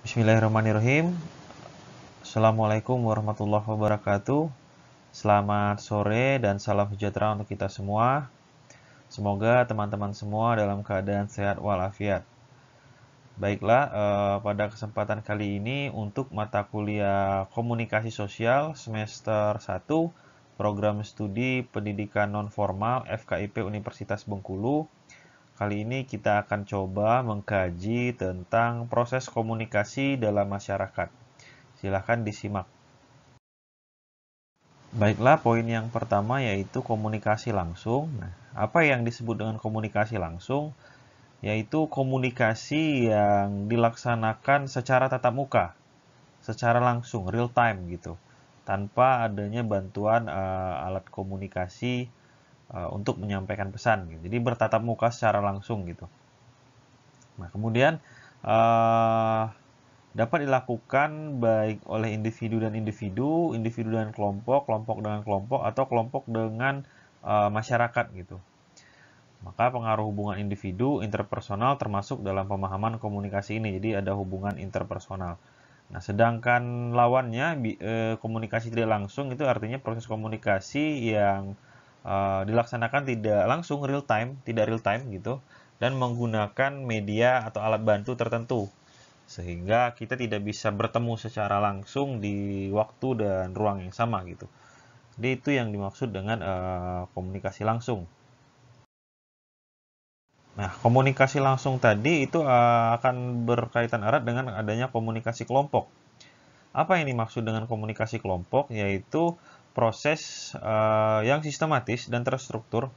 Bismillahirrahmanirrahim. Assalamualaikum warahmatullahi wabarakatuh. Selamat sore dan salam sejahtera untuk kita semua. Semoga teman-teman semua dalam keadaan sehat walafiat. Baiklah, pada kesempatan kali ini untuk mata kuliah Komunikasi Sosial semester 1 Program Studi Pendidikan Nonformal FKIP Universitas Bengkulu. Kali ini kita akan coba mengkaji tentang proses komunikasi dalam masyarakat. Silahkan disimak. Baiklah, poin yang pertama yaitu komunikasi langsung. Nah, apa yang disebut dengan komunikasi langsung? Yaitu komunikasi yang dilaksanakan secara tatap muka, secara langsung, real time gitu, tanpa adanya bantuan alat komunikasi untuk menyampaikan pesan. Gitu. Jadi bertatap muka secara langsung gitu. Nah, kemudian dapat dilakukan baik oleh individu dan individu, individu dan kelompok, kelompok dengan kelompok, atau kelompok dengan masyarakat gitu. Maka pengaruh hubungan individu interpersonal termasuk dalam pemahaman komunikasi ini. Jadi ada hubungan interpersonal. Nah, sedangkan lawannya komunikasi tidak langsung itu artinya proses komunikasi yang dilaksanakan tidak langsung real time, tidak real time gitu, dan menggunakan media atau alat bantu tertentu sehingga kita tidak bisa bertemu secara langsung di waktu dan ruang yang sama gitu. Jadi itu yang dimaksud dengan komunikasi langsung. Nah, komunikasi langsung tadi itu akan berkaitan erat dengan adanya komunikasi kelompok. Apa yang dimaksud dengan komunikasi kelompok? Yaitu proses yang sistematis dan terstruktur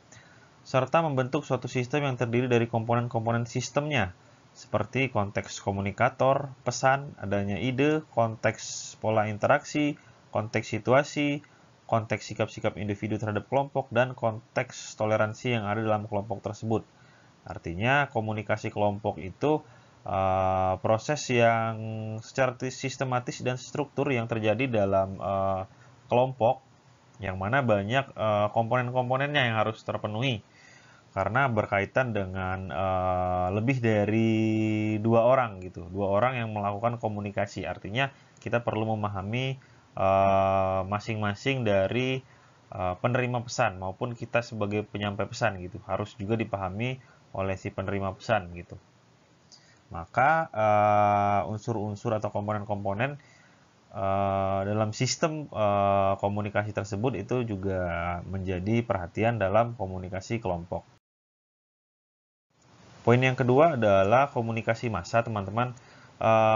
serta membentuk suatu sistem yang terdiri dari komponen-komponen sistemnya, seperti konteks komunikator, pesan, adanya ide, konteks pola interaksi, konteks situasi, konteks sikap-sikap individu terhadap kelompok, dan konteks toleransi yang ada dalam kelompok tersebut. Artinya komunikasi kelompok itu proses yang secara sistematis dan struktur yang terjadi dalam kelompok yang mana banyak komponen-komponennya yang harus terpenuhi karena berkaitan dengan lebih dari dua orang gitu, dua orang yang melakukan komunikasi. Artinya kita perlu memahami masing-masing dari penerima pesan maupun kita sebagai penyampai pesan gitu harus juga dipahami oleh si penerima pesan gitu. Maka unsur-unsur atau komponen-komponen dalam sistem komunikasi tersebut itu juga menjadi perhatian dalam komunikasi kelompok. Poin yang kedua adalah komunikasi massa, teman-teman.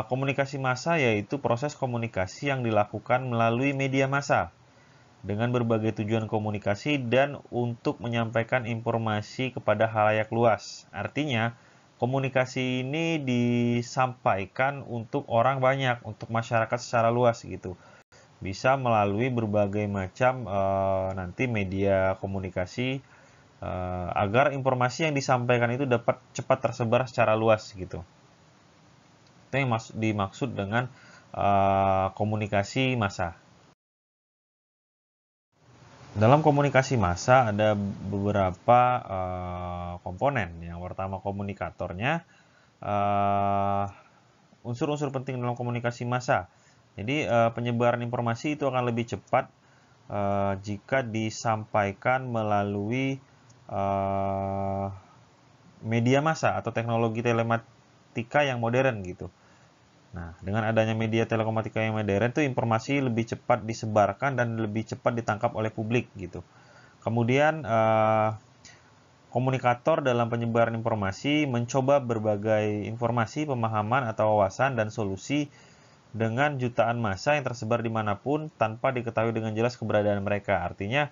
Komunikasi massa yaitu proses komunikasi yang dilakukan melalui media massa dengan berbagai tujuan komunikasi dan untuk menyampaikan informasi kepada halayak luas. Artinya, komunikasi ini disampaikan untuk orang banyak, untuk masyarakat secara luas gitu. Bisa melalui berbagai macam nanti media komunikasi agar informasi yang disampaikan itu dapat cepat tersebar secara luas gitu. Itu yang dimaksud dengan komunikasi massa. Dalam komunikasi massa ada beberapa komponen. Yang pertama komunikatornya, unsur-unsur penting dalam komunikasi massa. Jadi penyebaran informasi itu akan lebih cepat jika disampaikan melalui media massa atau teknologi telematika yang modern gitu. Nah, dengan adanya media telematika yang modern itu informasi lebih cepat disebarkan dan lebih cepat ditangkap oleh publik gitu. Kemudian komunikator dalam penyebaran informasi mencoba berbagai informasi, pemahaman atau wawasan dan solusi dengan jutaan massa yang tersebar dimanapun tanpa diketahui dengan jelas keberadaan mereka. Artinya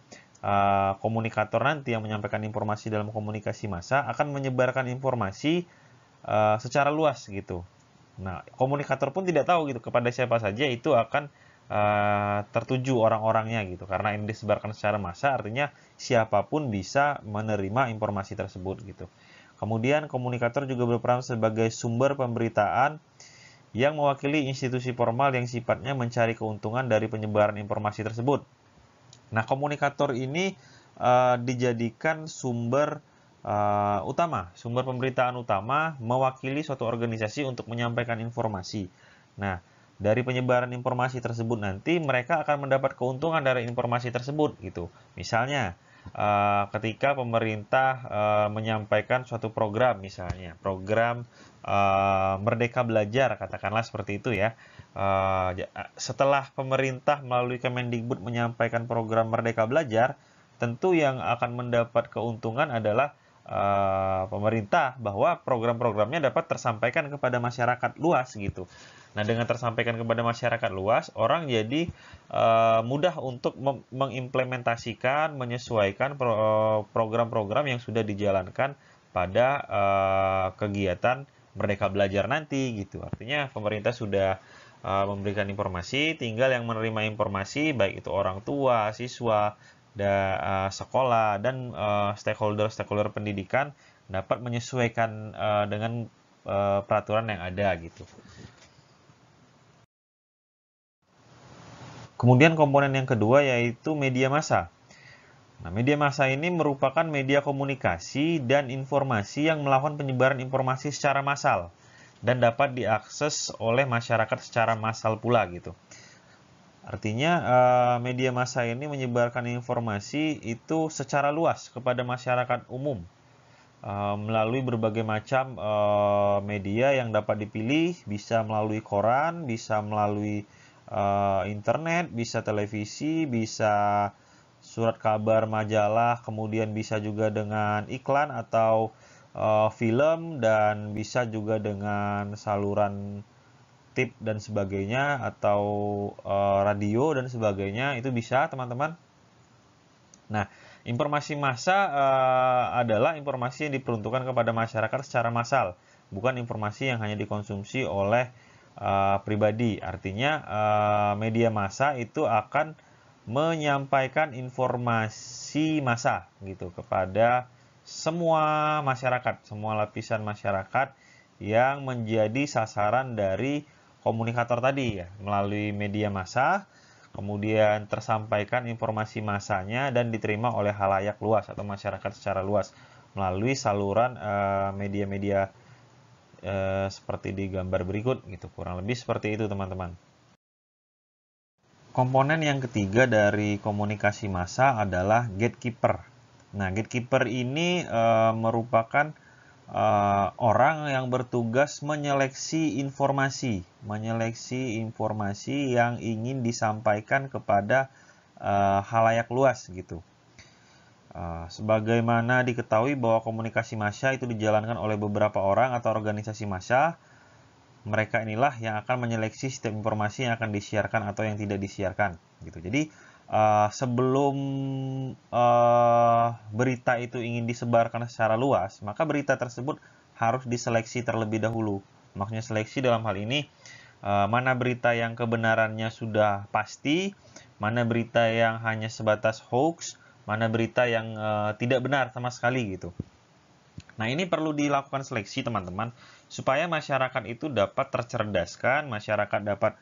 komunikator nanti yang menyampaikan informasi dalam komunikasi massa akan menyebarkan informasi secara luas gitu. Nah, komunikator pun tidak tahu gitu kepada siapa saja itu akan tertuju orang-orangnya gitu. Karena ini disebarkan secara massa, artinya siapapun bisa menerima informasi tersebut gitu. Kemudian komunikator juga berperan sebagai sumber pemberitaan yang mewakili institusi formal yang sifatnya mencari keuntungan dari penyebaran informasi tersebut. Nah, komunikator ini dijadikan sumber utama, sumber pemberitaan utama mewakili suatu organisasi untuk menyampaikan informasi. Nah, dari penyebaran informasi tersebut nanti mereka akan mendapat keuntungan dari informasi tersebut gitu. Misalnya, ketika pemerintah menyampaikan suatu program, misalnya program Merdeka Belajar, katakanlah seperti itu ya. Setelah pemerintah melalui Kemendikbud menyampaikan program Merdeka Belajar, tentu yang akan mendapat keuntungan adalah pemerintah, bahwa program-programnya dapat tersampaikan kepada masyarakat luas gitu. Nah, dengan tersampaikan kepada masyarakat luas, orang jadi mudah untuk mengimplementasikan, menyesuaikan program-program yang sudah dijalankan pada kegiatan Merdeka Belajar nanti gitu. Artinya pemerintah sudah memberikan informasi, tinggal yang menerima informasi baik itu orang tua, siswa, sekolah dan stakeholder pendidikan dapat menyesuaikan dengan peraturan yang ada gitu. Kemudian komponen yang kedua yaitu media massa. Nah, media massa ini merupakan media komunikasi dan informasi yang melakukan penyebaran informasi secara massal dan dapat diakses oleh masyarakat secara massal pula gitu. Artinya media massa ini menyebarkan informasi itu secara luas kepada masyarakat umum melalui berbagai macam media yang dapat dipilih, bisa melalui koran, bisa melalui internet, bisa televisi, bisa surat kabar, majalah, kemudian bisa juga dengan iklan atau film, dan bisa juga dengan saluran tip dan sebagainya, atau radio dan sebagainya, itu bisa teman-teman. Nah, informasi massa adalah informasi yang diperuntukkan kepada masyarakat secara massal, bukan informasi yang hanya dikonsumsi oleh pribadi. Artinya media massa itu akan menyampaikan informasi massa gitu kepada semua masyarakat, semua lapisan masyarakat yang menjadi sasaran dari komunikator tadi ya, melalui media massa, kemudian tersampaikan informasi massanya dan diterima oleh halayak luas atau masyarakat secara luas melalui saluran media-media seperti di gambar berikut gitu. Kurang lebih seperti itu teman-teman. Komponen yang ketiga dari komunikasi massa adalah gatekeeper. Nah, gatekeeper ini merupakan orang yang bertugas menyeleksi informasi yang ingin disampaikan kepada halayak luas gitu. Sebagaimana diketahui bahwa komunikasi massa itu dijalankan oleh beberapa orang atau organisasi massa, mereka inilah yang akan menyeleksi setiap informasi yang akan disiarkan atau yang tidak disiarkan gitu. Jadi sebelum berita itu ingin disebarkan secara luas, maka berita tersebut harus diseleksi terlebih dahulu. Maksudnya seleksi dalam hal ini mana berita yang kebenarannya sudah pasti, mana berita yang hanya sebatas hoax, mana berita yang tidak benar sama sekali gitu. Nah, ini perlu dilakukan seleksi teman-teman, supaya masyarakat itu dapat tercerdaskan, masyarakat dapat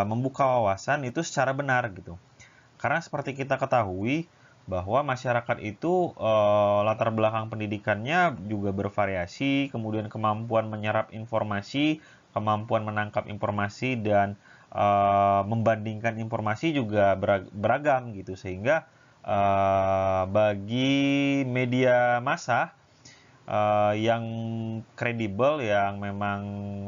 membuka wawasan itu secara benar gitu. Karena seperti kita ketahui bahwa masyarakat itu latar belakang pendidikannya juga bervariasi, kemudian kemampuan menyerap informasi, kemampuan menangkap informasi, dan membandingkan informasi juga beragam gitu. Sehingga bagi media massa yang kredibel, yang memang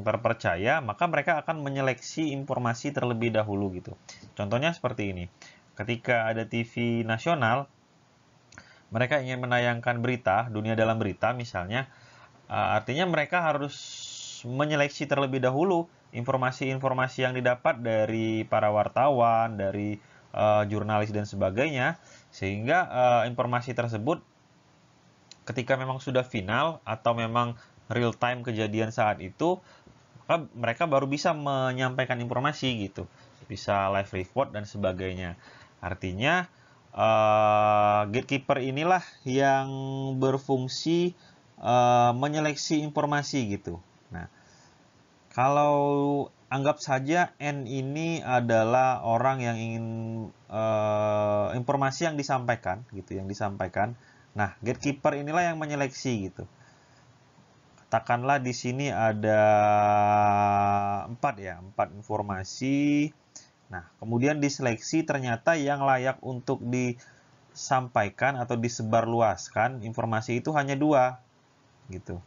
terpercaya, maka mereka akan menyeleksi informasi terlebih dahulu gitu. Contohnya seperti ini. Ketika ada TV nasional, mereka ingin menayangkan berita, dunia dalam berita misalnya, artinya mereka harus menyeleksi terlebih dahulu informasi-informasi yang didapat dari para wartawan, dari jurnalis dan sebagainya, sehingga informasi tersebut ketika memang sudah final atau memang real time kejadian saat itu, maka mereka baru bisa menyampaikan informasi gitu, bisa live report dan sebagainya. Artinya gatekeeper inilah yang berfungsi menyeleksi informasi gitu. Nah, kalau anggap saja N ini adalah orang yang ingin informasi yang disampaikan gitu, yang disampaikan. Nah, gatekeeper inilah yang menyeleksi gitu. Katakanlah di sini ada 4 4 ya, 4 informasi. Nah, kemudian diseleksi ternyata yang layak untuk disampaikan atau disebarluaskan informasi itu hanya 2 gitu.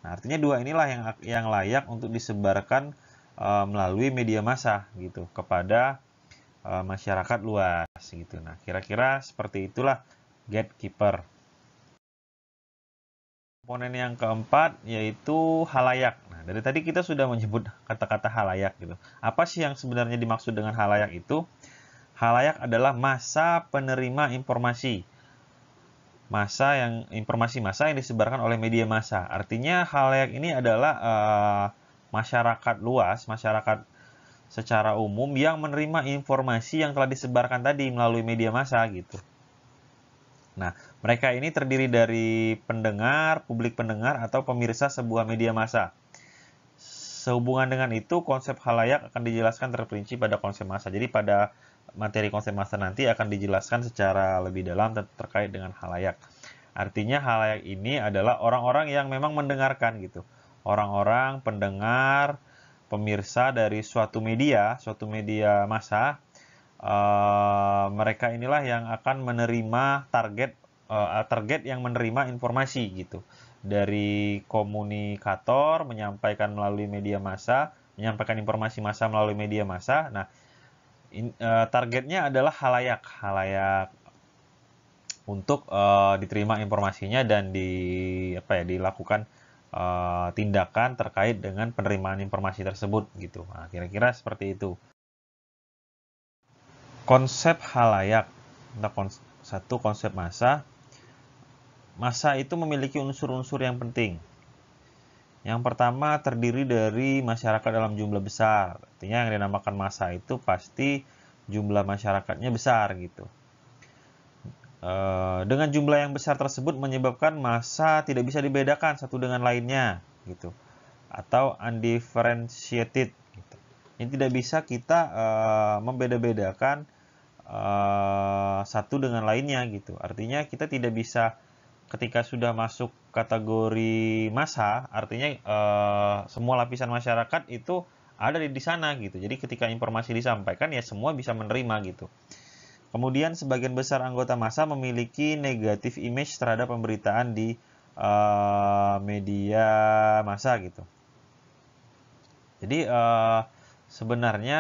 Nah, artinya 2 inilah yang layak untuk disebarkan melalui media massa gitu kepada masyarakat luas gitu. Nah, kira-kira seperti itulah gatekeeper. Komponen yang keempat yaitu halayak. Nah, dari tadi kita sudah menyebut kata-kata halayak gitu. Apa sih yang sebenarnya dimaksud dengan halayak itu? Halayak adalah massa penerima informasi. Informasi massa yang disebarkan oleh media massa. Artinya halayak ini adalah masyarakat luas, masyarakat secara umum yang menerima informasi yang telah disebarkan tadi melalui media massa gitu. Nah, mereka ini terdiri dari pendengar, publik pendengar, atau pemirsa sebuah media massa. Sehubungan dengan itu, konsep halayak akan dijelaskan terperinci pada konsep massa. Jadi pada materi konsep massa nanti akan dijelaskan secara lebih dalam terkait dengan halayak. Artinya halayak ini adalah orang-orang yang memang mendengarkan gitu. Orang-orang pendengar, pemirsa dari suatu media massa. Mereka inilah yang akan menerima target yang menerima informasi gitu dari komunikator menyampaikan melalui media massa, menyampaikan informasi massa melalui media massa. Nah, targetnya adalah halayak untuk diterima informasinya dan dilakukan tindakan terkait dengan penerimaan informasi tersebut gitu. Nah, kira-kira seperti itu. Konsep halayak satu konsep massa. Massa itu memiliki unsur-unsur yang penting. Yang pertama terdiri dari masyarakat dalam jumlah besar. Artinya yang dinamakan massa itu pasti jumlah masyarakatnya besar gitu. Dengan jumlah yang besar tersebut menyebabkan massa tidak bisa dibedakan satu dengan lainnya gitu. Atau undifferentiated gitu. Ini tidak bisa kita membeda-bedakan satu dengan lainnya gitu. Artinya kita tidak bisa ketika sudah masuk kategori massa, artinya semua lapisan masyarakat itu ada di sana gitu. Jadi ketika informasi disampaikan ya semua bisa menerima gitu. Kemudian sebagian besar anggota massa memiliki negatif image terhadap pemberitaan di media massa gitu. Jadi sebenarnya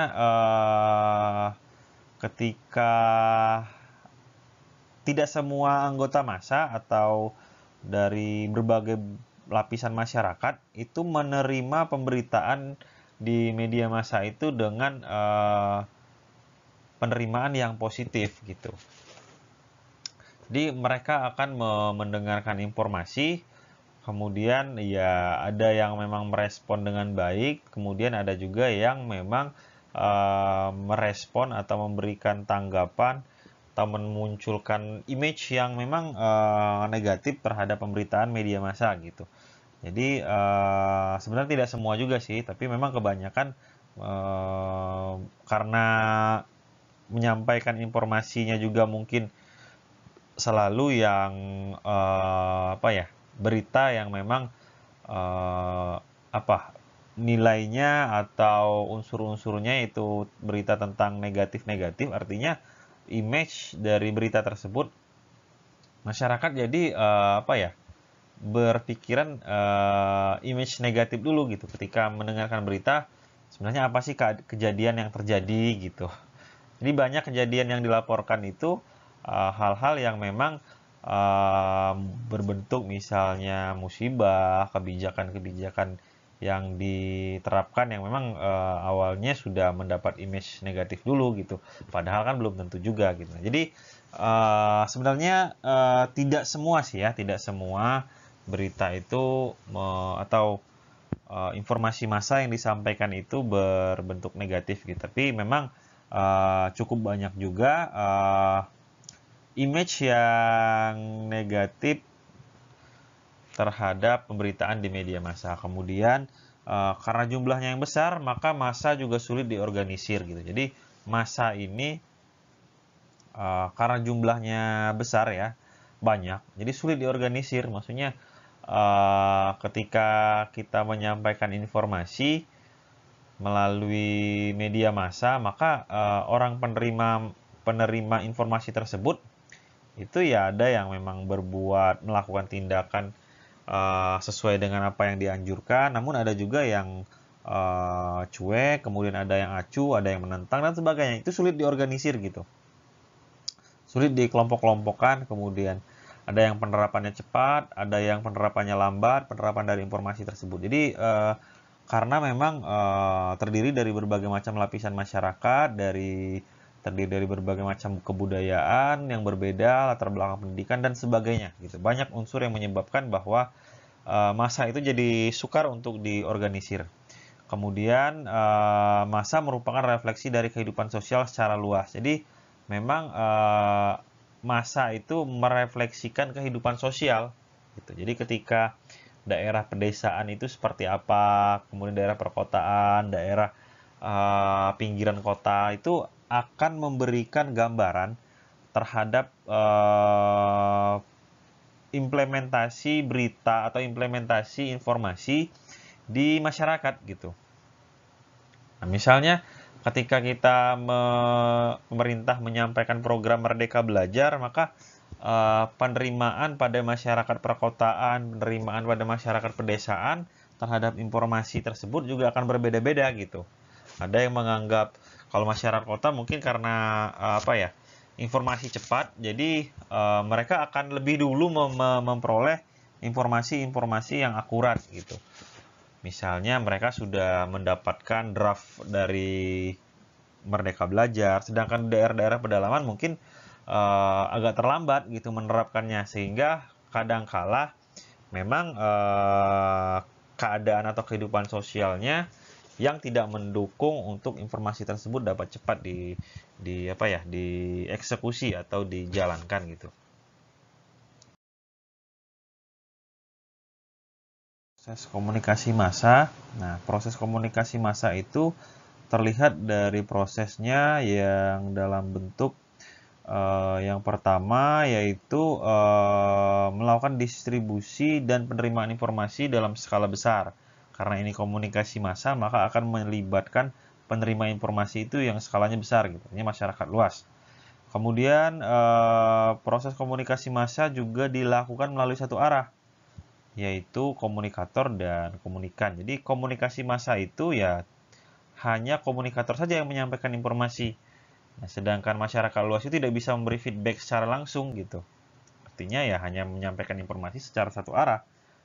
ketika tidak semua anggota massa atau dari berbagai lapisan masyarakat itu menerima pemberitaan di media massa itu dengan penerimaan yang positif gitu. Jadi mereka akan mendengarkan informasi, kemudian ya ada yang memang merespon dengan baik, kemudian ada juga yang memang merespon atau memberikan tanggapan atau memunculkan image yang memang negatif terhadap pemberitaan media massa gitu. Jadi sebenarnya tidak semua juga sih, tapi memang kebanyakan karena menyampaikan informasinya juga mungkin selalu yang berita yang memang nilainya atau unsur-unsurnya itu berita tentang negatif-negatif, artinya image dari berita tersebut masyarakat jadi berpikiran image negatif dulu gitu ketika mendengarkan berita. Sebenarnya apa sih kejadian yang terjadi gitu. Jadi banyak kejadian yang dilaporkan itu hal-hal yang memang berbentuk misalnya musibah, kebijakan-kebijakan yang diterapkan yang memang awalnya sudah mendapat image negatif dulu gitu. Padahal kan belum tentu juga gitu. Jadi sebenarnya tidak semua sih ya, tidak semua berita itu atau informasi massa yang disampaikan itu berbentuk negatif gitu. Tapi memang cukup banyak juga image yang negatif terhadap pemberitaan di media massa. Kemudian karena jumlahnya yang besar, maka massa juga sulit diorganisir gitu. Jadi massa ini karena jumlahnya besar ya, banyak, jadi sulit diorganisir. Maksudnya ketika kita menyampaikan informasi, melalui media massa, maka orang penerima informasi tersebut itu ya ada yang memang melakukan tindakan sesuai dengan apa yang dianjurkan, namun ada juga yang cuek, kemudian ada yang acuh, ada yang menentang dan sebagainya. Itu sulit diorganisir gitu, sulit dikelompok-kelompokkan. Kemudian ada yang penerapannya cepat, ada yang penerapannya lambat, penerapan dari informasi tersebut. Jadi karena memang terdiri dari berbagai macam lapisan masyarakat, terdiri dari berbagai macam kebudayaan yang berbeda, latar belakang pendidikan dan sebagainya gitu. Banyak unsur yang menyebabkan bahwa massa itu jadi sukar untuk diorganisir. Kemudian massa merupakan refleksi dari kehidupan sosial secara luas. Jadi memang massa itu merefleksikan kehidupan sosial gitu. Jadi ketika daerah pedesaan itu seperti apa, kemudian daerah perkotaan, daerah pinggiran kota itu akan memberikan gambaran terhadap implementasi berita atau implementasi informasi di masyarakat gitu. Nah, misalnya ketika pemerintah menyampaikan program Merdeka Belajar, maka penerimaan pada masyarakat perkotaan, penerimaan pada masyarakat pedesaan terhadap informasi tersebut juga akan berbeda-beda gitu. Ada yang menganggap kalau masyarakat kota mungkin karena informasi cepat, jadi mereka akan lebih dulu memperoleh informasi-informasi yang akurat gitu. Misalnya mereka sudah mendapatkan draft dari Merdeka Belajar, sedangkan daerah-daerah pedalaman mungkin agak terlambat gitu menerapkannya, sehingga kadangkala memang keadaan atau kehidupan sosialnya yang tidak mendukung untuk informasi tersebut dapat cepat dieksekusi atau dijalankan gitu. Proses komunikasi massa. Nah, proses komunikasi massa itu terlihat dari prosesnya yang dalam bentuk yang pertama yaitu melakukan distribusi dan penerimaan informasi dalam skala besar. Karena ini komunikasi massa, maka akan melibatkan penerima informasi itu yang skalanya besar gitu. Ini masyarakat luas. Kemudian proses komunikasi massa juga dilakukan melalui satu arah, yaitu komunikator dan komunikan. Jadi komunikasi massa itu ya hanya komunikator saja yang menyampaikan informasi. Nah, sedangkan masyarakat luas itu tidak bisa memberi feedback secara langsung gitu. Artinya ya hanya menyampaikan informasi secara satu arah.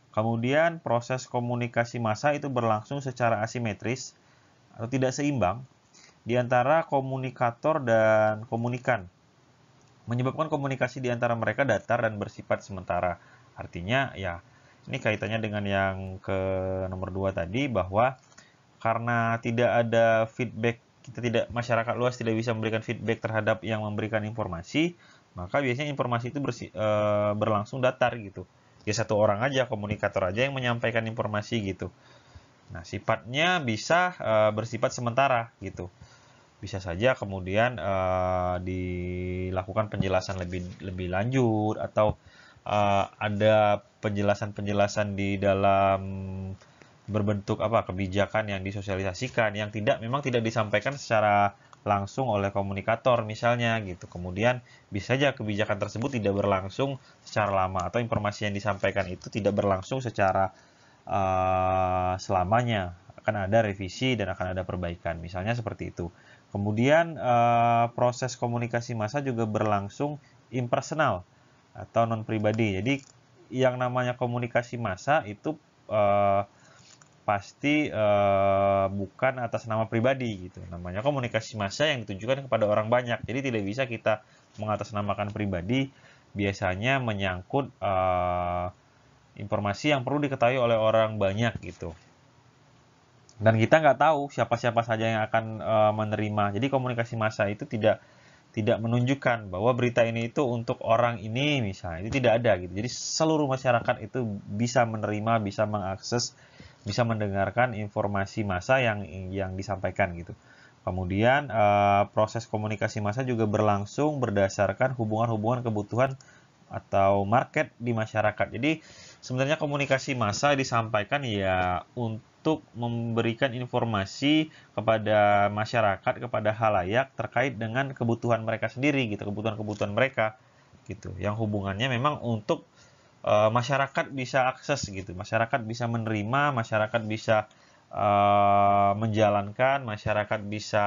Kemudian proses komunikasi massa itu berlangsung secara asimetris atau tidak seimbang di antara komunikator dan komunikan, menyebabkan komunikasi di antara mereka datar dan bersifat sementara. Artinya ya ini kaitannya dengan yang ke nomor 2 tadi, bahwa karena tidak ada feedback, masyarakat luas tidak bisa memberikan feedback terhadap yang memberikan informasi, maka biasanya informasi itu berlangsung datar gitu. Ya satu orang aja, komunikator aja yang menyampaikan informasi gitu. Nah, sifatnya bisa bersifat sementara gitu. Bisa saja kemudian dilakukan penjelasan lebih lanjut, atau ada penjelasan-penjelasan di dalam berbentuk kebijakan yang disosialisasikan yang memang tidak disampaikan secara langsung oleh komunikator misalnya gitu. Kemudian bisa saja kebijakan tersebut tidak berlangsung secara lama, atau informasi yang disampaikan itu tidak berlangsung secara selamanya. Akan ada revisi dan akan ada perbaikan, misalnya seperti itu. Kemudian proses komunikasi massa juga berlangsung impersonal atau non pribadi. Jadi yang namanya komunikasi massa itu pasti bukan atas nama pribadi gitu. Namanya komunikasi massa yang ditujukan kepada orang banyak. Jadi tidak bisa kita mengatasnamakan pribadi. Biasanya menyangkut informasi yang perlu diketahui oleh orang banyak gitu. Dan kita nggak tahu siapa-siapa saja yang akan menerima. Jadi komunikasi massa itu tidak menunjukkan bahwa berita ini itu untuk orang ini misalnya. Itu tidak ada gitu. Jadi seluruh masyarakat itu bisa menerima, bisa mengakses, bisa mendengarkan informasi massa yang disampaikan gitu. Kemudian proses komunikasi massa juga berlangsung berdasarkan hubungan-hubungan kebutuhan atau market di masyarakat. Jadi sebenarnya komunikasi massa disampaikan ya untuk memberikan informasi kepada masyarakat, kepada halayak terkait dengan kebutuhan mereka sendiri gitu, kebutuhan-kebutuhan mereka gitu. Yang hubungannya memang untuk masyarakat bisa akses gitu, masyarakat bisa menerima, masyarakat bisa menjalankan, masyarakat bisa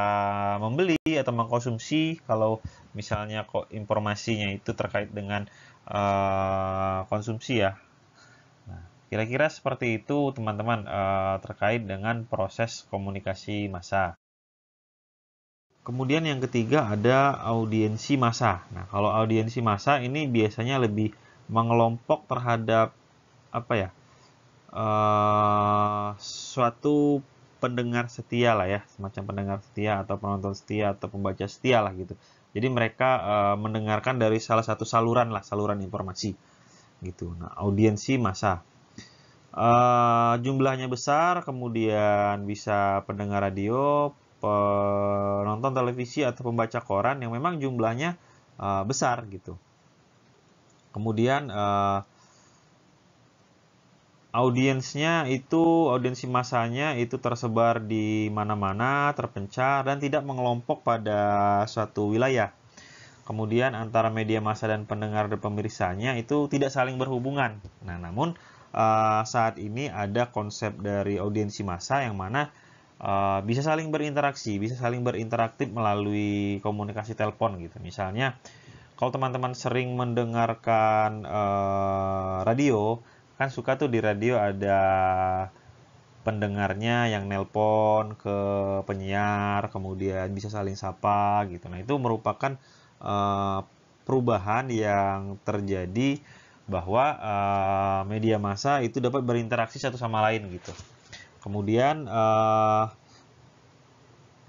membeli atau mengkonsumsi kalau misalnya kok informasinya itu terkait dengan konsumsi ya. Nah, kira-kira seperti itu teman-teman terkait dengan proses komunikasi massa. Kemudian yang ketiga ada audiensi massa. Nah, kalau audiensi massa ini biasanya lebih mengelompok terhadap apa ya? Suatu pendengar setia lah ya, semacam pendengar setia atau penonton setia atau pembaca setia lah gitu. Jadi mereka mendengarkan dari salah satu saluran lah, saluran informasi gitu. Nah, audiensi massa. Jumlahnya besar, kemudian bisa pendengar radio, penonton televisi atau pembaca koran yang memang jumlahnya besar gitu. Kemudian audiensi massanya itu tersebar di mana-mana, terpencar dan tidak mengelompok pada suatu wilayah. Kemudian antara media massa dan pendengar dan pemirsanya itu tidak saling berhubungan. Nah, namun saat ini ada konsep dari audiensi massa yang mana bisa saling berinteraksi, bisa saling berinteraktif melalui komunikasi telepon gitu. Misalnya, kalau teman-teman sering mendengarkan radio, kan suka tuh di radio ada pendengarnya yang nelpon ke penyiar, kemudian bisa saling sapa gitu. Nah, itu merupakan perubahan yang terjadi bahwa media massa itu dapat berinteraksi satu sama lain gitu. Kemudian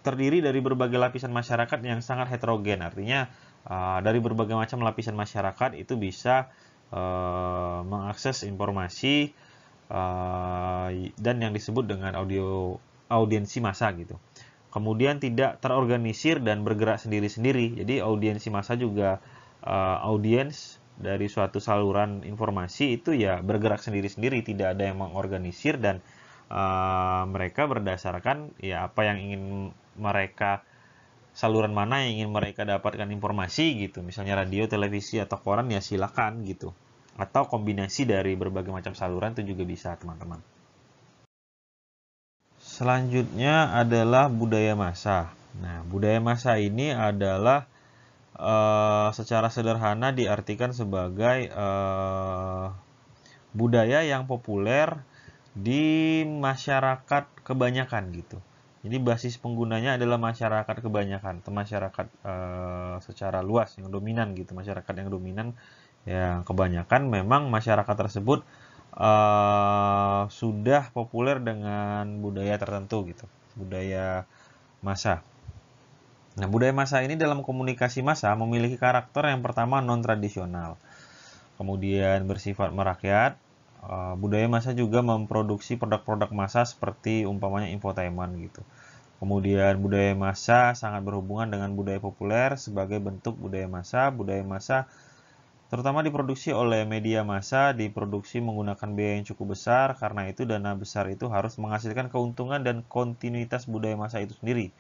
terdiri dari berbagai lapisan masyarakat yang sangat heterogen, artinya dari berbagai macam lapisan masyarakat itu bisa mengakses informasi dan yang disebut dengan audiensi massa gitu. Kemudian tidak terorganisir dan bergerak sendiri-sendiri. Jadi audiensi massa juga audiens dari suatu saluran informasi itu ya bergerak sendiri-sendiri, tidak ada yang mengorganisir dan mereka berdasarkan ya apa yang ingin mereka, saluran mana yang ingin mereka dapatkan informasi gitu. Misalnya radio, televisi atau koran ya silakan gitu. Atau kombinasi dari berbagai macam saluran itu juga bisa, teman-teman. Selanjutnya adalah budaya massa. Nah, budaya massa ini adalah secara sederhana diartikan sebagai budaya yang populer di masyarakat kebanyakan gitu. Jadi basis penggunanya adalah masyarakat kebanyakan, atau masyarakat secara luas yang dominan gitu, masyarakat yang dominan yang kebanyakan memang masyarakat tersebut sudah populer dengan budaya tertentu gitu, budaya massa. Nah, budaya massa ini dalam komunikasi massa memiliki karakter yang pertama non-tradisional, kemudian bersifat merakyat. Budaya massa juga memproduksi produk-produk massa seperti umpamanya infotainment gitu. Kemudian budaya massa sangat berhubungan dengan budaya populer sebagai bentuk budaya massa terutama diproduksi oleh media massa, diproduksi menggunakan biaya yang cukup besar, karena itu dana besar itu harus menghasilkan keuntungan dan kontinuitas budaya massa itu sendiri.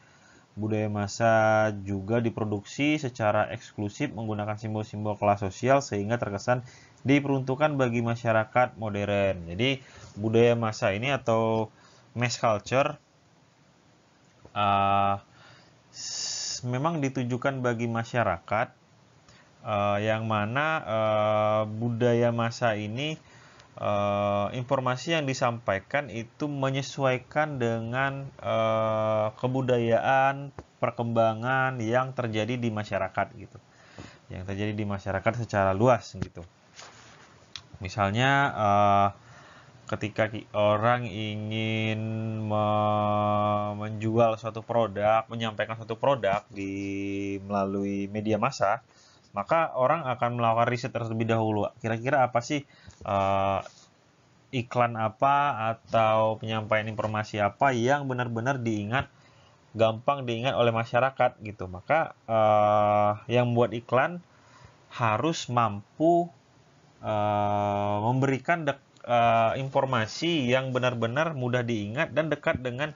Budaya massa juga diproduksi secara eksklusif menggunakan simbol-simbol kelas sosial sehingga terkesan diperuntukkan bagi masyarakat modern. Jadi budaya massa ini atau mass culture memang ditujukan bagi masyarakat yang mana budaya massa ini informasi yang disampaikan itu menyesuaikan dengan kebudayaan perkembangan yang terjadi di masyarakat gitu, yang terjadi di masyarakat secara luas gitu. Misalnya ketika orang ingin menjual suatu produk, menyampaikan suatu produk melalui media massa, maka orang akan melakukan riset terlebih dahulu. Kira-kira apa sih iklan apa atau penyampaian informasi apa yang benar-benar gampang diingat oleh masyarakat gitu. Maka yang membuat iklan harus mampu memberikan informasi yang benar-benar mudah diingat dan dekat dengan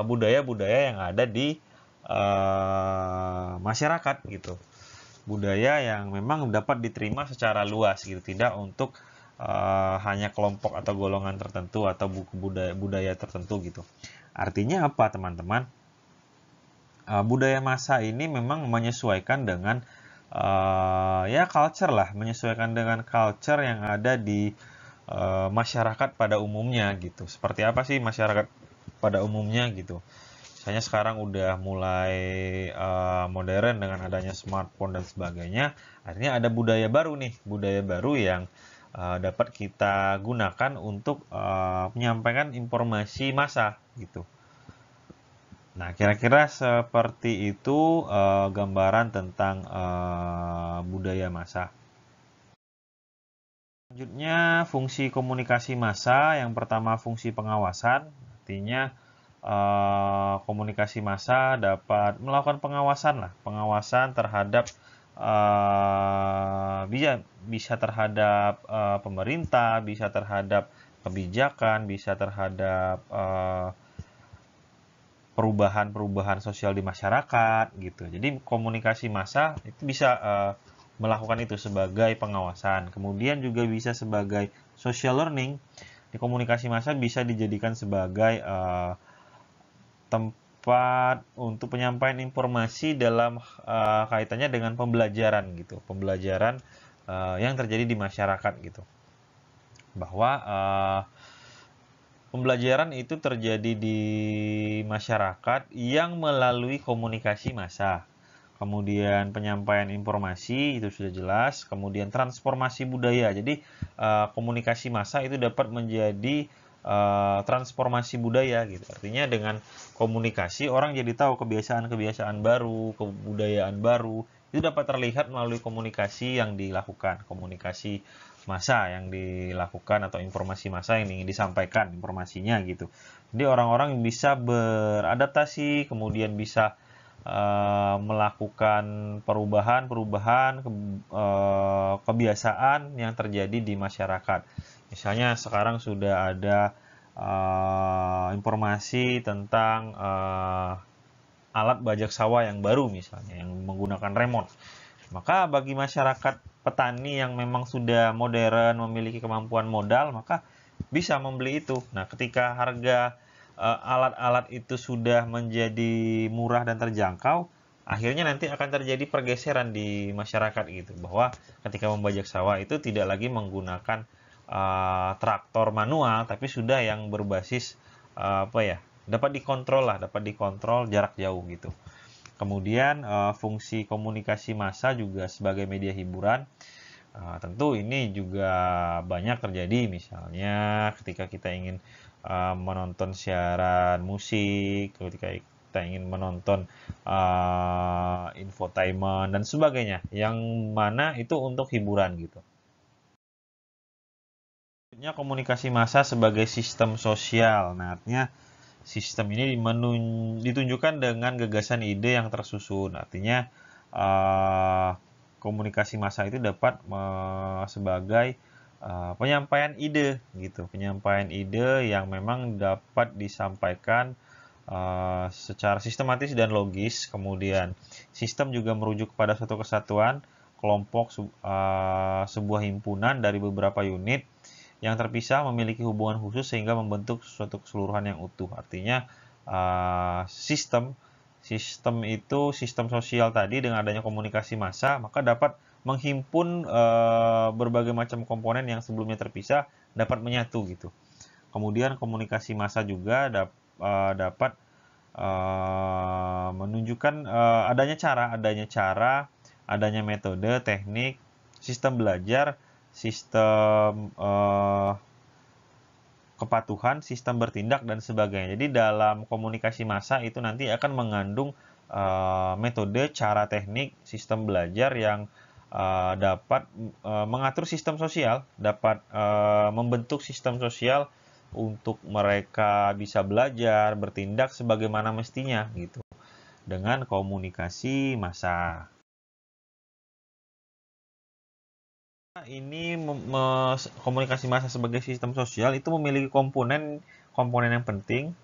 budaya-budaya yang ada di masyarakat gitu. Budaya yang memang dapat diterima secara luas gitu, tidak untuk hanya kelompok atau golongan tertentu atau buku budaya tertentu gitu. Artinya apa, teman-teman? Budaya masa ini memang menyesuaikan dengan ya culture lah, menyesuaikan dengan culture yang ada di masyarakat pada umumnya gitu. Seperti apa sih masyarakat pada umumnya gitu? Misalnya sekarang udah mulai modern dengan adanya smartphone dan sebagainya. Artinya ada budaya baru nih, budaya baru yang dapat kita gunakan untuk menyampaikan informasi massa gitu. Nah, kira-kira seperti itu gambaran tentang budaya massa. Selanjutnya, fungsi komunikasi massa. Yang pertama, fungsi pengawasan. Artinya, komunikasi massa dapat melakukan pengawasan terhadap bisa terhadap pemerintah, bisa terhadap kebijakan, bisa terhadap perubahan-perubahan sosial di masyarakat gitu. Jadi komunikasi massa itu bisa melakukan itu sebagai pengawasan. Kemudian juga bisa sebagai social learning. Di komunikasi massa bisa dijadikan sebagai tempat untuk penyampaian informasi dalam kaitannya dengan pembelajaran gitu. Pembelajaran yang terjadi di masyarakat gitu. Bahwa pembelajaran itu terjadi di masyarakat yang melalui komunikasi massa. Kemudian penyampaian informasi itu sudah jelas. Kemudian transformasi budaya. Jadi komunikasi massa itu dapat menjadi transformasi budaya gitu. Artinya dengan komunikasi orang jadi tahu kebiasaan-kebiasaan baru, kebudayaan baru. Itu dapat terlihat melalui komunikasi yang dilakukan. Komunikasi massa yang dilakukan atau informasi massa yang ingin disampaikan informasinya gitu. Jadi orang-orang bisa beradaptasi, kemudian bisa melakukan perubahan-perubahan kebiasaan yang terjadi di masyarakat. Misalnya sekarang sudah ada informasi tentang alat bajak sawah yang baru misalnya, yang menggunakan remote. Maka bagi masyarakat petani yang memang sudah modern, memiliki kemampuan modal, maka bisa membeli itu. Nah, ketika harga alat-alat itu sudah menjadi murah dan terjangkau, akhirnya nanti akan terjadi pergeseran di masyarakat gitu, bahwa ketika membajak sawah itu tidak lagi menggunakan traktor manual, tapi sudah yang berbasis dapat dikontrol jarak jauh gitu. Kemudian fungsi komunikasi massa juga sebagai media hiburan. Tentu ini juga banyak terjadi, misalnya ketika kita ingin menonton siaran musik, ketika kita ingin menonton infotainment dan sebagainya, yang mana itu untuk hiburan gitu. Selanjutnya komunikasi massa sebagai sistem sosial. Nah, artinya sistem ini ditunjukkan dengan gagasan ide yang tersusun. Artinya komunikasi massa itu dapat sebagai penyampaian ide gitu, penyampaian ide yang memang dapat disampaikan secara sistematis dan logis. Kemudian sistem juga merujuk kepada suatu kesatuan, kelompok, sebuah himpunan dari beberapa unit yang terpisah memiliki hubungan khusus sehingga membentuk suatu keseluruhan yang utuh. Artinya sistem itu sistem sosial tadi dengan adanya komunikasi massa maka dapat menghimpun berbagai macam komponen yang sebelumnya terpisah dapat menyatu gitu. Kemudian komunikasi massa juga dapat menunjukkan adanya metode, teknik, sistem belajar, sistem kepatuhan, sistem bertindak, dan sebagainya. Jadi dalam komunikasi massa itu nanti akan mengandung metode, cara, teknik, sistem belajar yang dapat mengatur sistem sosial, dapat membentuk sistem sosial untuk mereka bisa belajar, bertindak sebagaimana mestinya gitu dengan komunikasi massa. Ini komunikasi massa sebagai sistem sosial itu memiliki komponen yang penting.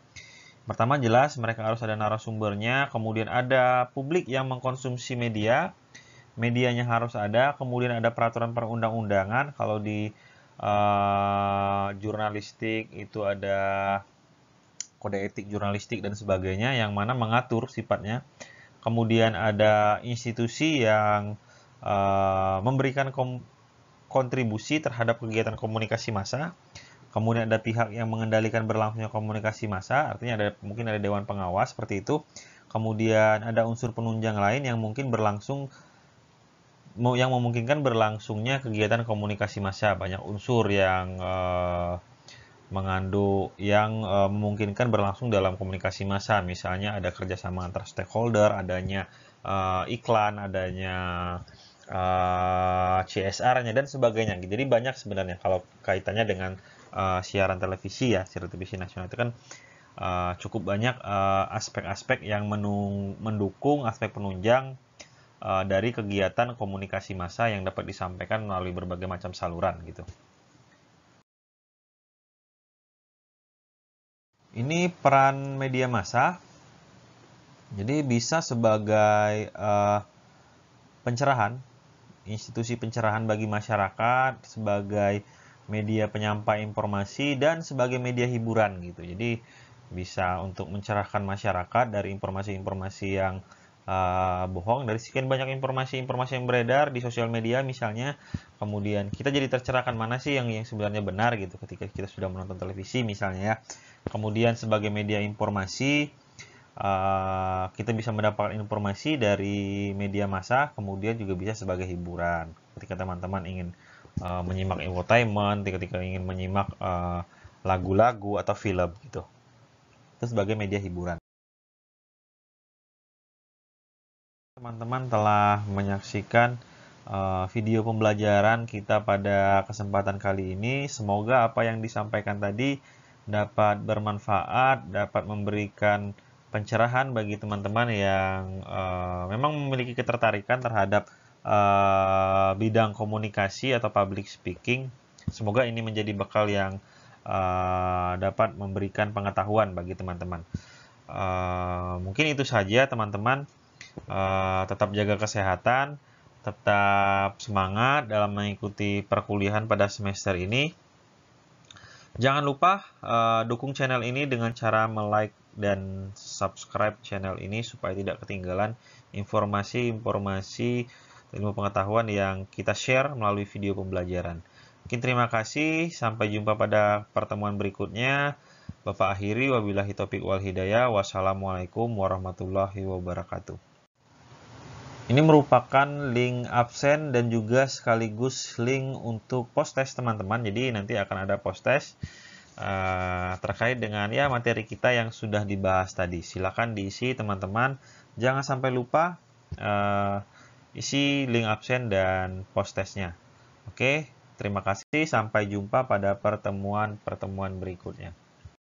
Pertama, jelas mereka harus ada narasumbernya, kemudian ada publik yang mengkonsumsi media, medianya harus ada, kemudian ada peraturan perundang-undangan. Kalau di jurnalistik itu ada kode etik jurnalistik dan sebagainya yang mana mengatur sifatnya. Kemudian ada institusi yang memberikan kontribusi terhadap kegiatan komunikasi massa. Kemudian ada pihak yang mengendalikan berlangsungnya komunikasi massa, artinya mungkin ada dewan pengawas seperti itu. Kemudian ada unsur penunjang lain yang mungkin yang memungkinkan berlangsungnya kegiatan komunikasi massa. Banyak unsur yang memungkinkan berlangsung dalam komunikasi massa. Misalnya ada kerjasama antar stakeholder, adanya iklan, adanya CSR-nya dan sebagainya. Jadi banyak sebenarnya kalau kaitannya dengan siaran televisi nasional itu kan cukup banyak aspek-aspek yang mendukung aspek penunjang dari kegiatan komunikasi massa yang dapat disampaikan melalui berbagai macam saluran gitu. Ini peran media massa. Jadi bisa sebagai pencerahan, institusi pencerahan bagi masyarakat, sebagai media penyampai informasi dan sebagai media hiburan gitu. Jadi bisa untuk mencerahkan masyarakat dari informasi-informasi yang bohong, dari sekian banyak informasi-informasi yang beredar di sosial media misalnya. Kemudian kita jadi tercerahkan mana sih yang sebenarnya benar gitu ketika kita sudah menonton televisi misalnya ya. Kemudian sebagai media informasi kita bisa mendapatkan informasi dari media massa, kemudian juga bisa sebagai hiburan. Ketika teman-teman ingin menyimak infotainment, ketika ingin menyimak lagu-lagu atau film gitu. Itu sebagai media hiburan. Teman-teman telah menyaksikan video pembelajaran kita pada kesempatan kali ini. Semoga apa yang disampaikan tadi dapat bermanfaat, dapat memberikan pencerahan bagi teman-teman yang memang memiliki ketertarikan terhadap bidang komunikasi atau public speaking. Semoga ini menjadi bekal yang dapat memberikan pengetahuan bagi teman-teman. Mungkin itu saja teman-teman. Tetap jaga kesehatan, tetap semangat dalam mengikuti perkuliahan pada semester ini. Jangan lupa dukung channel ini dengan cara like dan subscribe channel ini supaya tidak ketinggalan informasi-informasi ilmu pengetahuan yang kita share melalui video pembelajaran. Mungkin terima kasih, sampai jumpa pada pertemuan berikutnya. Bapak akhiri, wabillahi taufiq wal hidayah. Wassalamualaikum warahmatullahi wabarakatuh. Ini merupakan link absen dan juga sekaligus link untuk post test teman-teman. Jadi nanti akan ada post test terkait dengan materi kita yang sudah dibahas tadi. Silakan diisi teman-teman. Jangan sampai lupa isi link absen dan post testnya. Oke, terima kasih. Sampai jumpa pada pertemuan berikutnya.